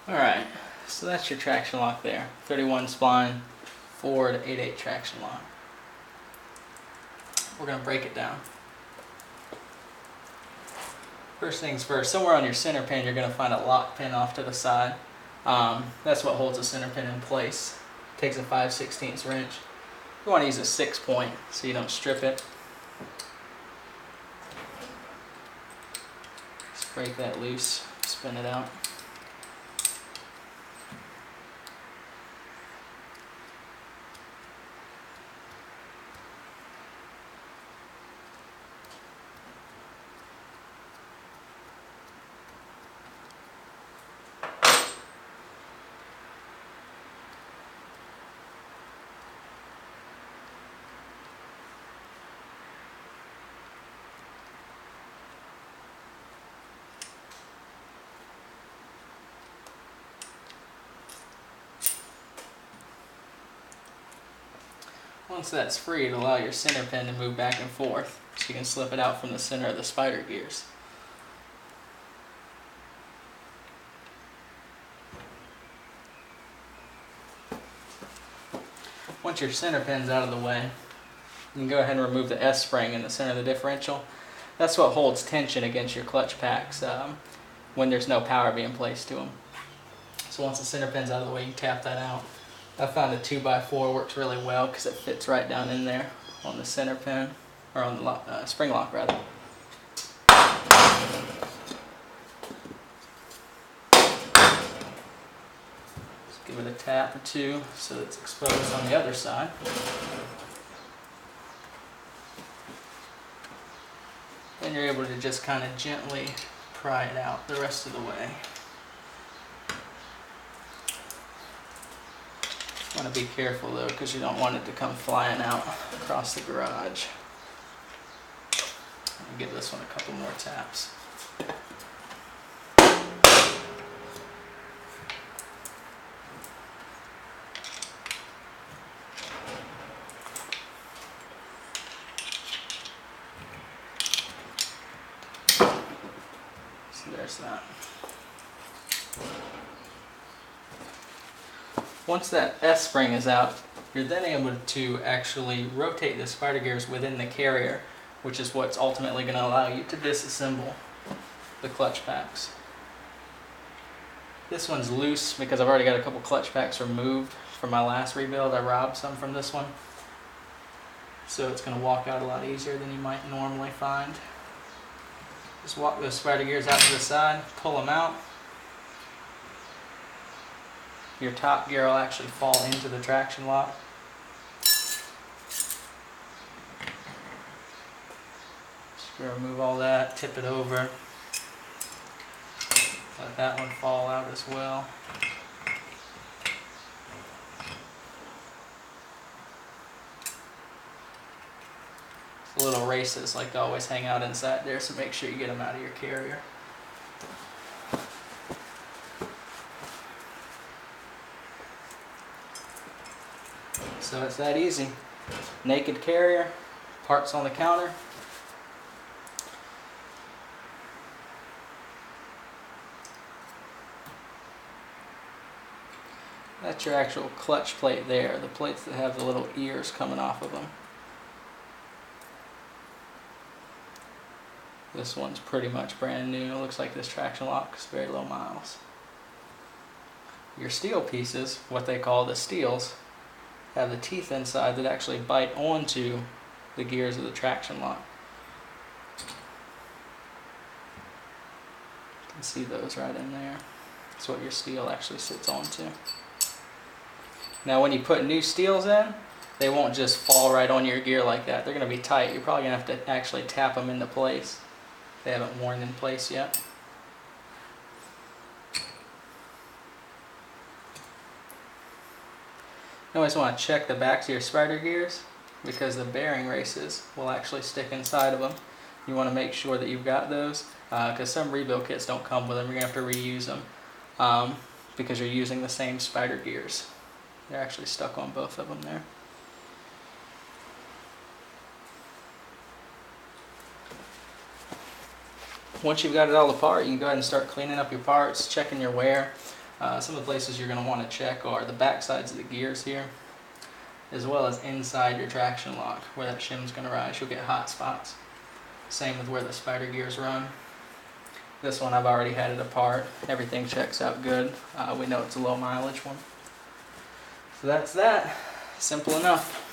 Alright, so that's your traction lock there. 31 spline, Ford 8/8 traction lock. We're going to break it down. First things first, somewhere on your center pin you're going to find a lock pin off to the side. That's what holds the center pin in place. It takes a 5/16 wrench. You want to use a 6-point so you don't strip it. Just break that loose, spin it out. Once that's free, it'll allow your center pin to move back and forth, so you can slip it out from the center of the spider gears. Once your center pin's out of the way, you can go ahead and remove the S-spring in the center of the differential. That's what holds tension against your clutch packs when there's no power being placed to them. So once the center pin's out of the way, you tap that out. I found a 2x4 works really well because it fits right down in there on the center pin, or on the spring lock rather. Just give it a tap or two so it's exposed on the other side. Then you're able to just kind of gently pry it out the rest of the way. You want to be careful though, because you don't want it to come flying out across the garage. I'll give this one a couple more taps. So there's that. Once that S-spring is out, you're then able to actually rotate the spider gears within the carrier, which is what's ultimately going to allow you to disassemble the clutch packs. This one's loose because I've already got a couple clutch packs removed from my last rebuild. I robbed some from this one, so it's going to walk out a lot easier than you might normally find. Just walk those spider gears out to the side, pull them out. Your top gear will actually fall into the traction lock. Just remove all that, tip it over. Let that one fall out as well. The little races like to always hang out inside there, so make sure you get them out of your carrier. So it's that easy. Naked carrier, parts on the counter. That's your actual clutch plate there, the plates that have the little ears coming off of them. This one's pretty much brand new. It looks like this traction lock is very low miles. Your steel pieces, what they call the steels, have the teeth inside that actually bite onto the gears of the traction lock. You can see those right in there. That's what your steel actually sits onto. Now when you put new steels in, they won't just fall right on your gear like that. They're going to be tight. You're probably going to have to actually tap them into place. They haven't worn in place yet. You always want to check the backs of your spider gears because the bearing races will actually stick inside of them. You want to make sure that you've got those because some rebuild kits don't come with them. You're going to have to reuse them because you're using the same spider gears. They're actually stuck on both of them there. Once you've got it all apart, you can go ahead and start cleaning up your parts, checking your wear. Some of the places you're going to want to check are the back sides of the gears here, as well as inside your traction lock where that shim's going to rise. You'll get hot spots. Same with where the spider gears run. This one I've already had it apart. Everything checks out good. We know it's a low mileage one. So that's that. Simple enough.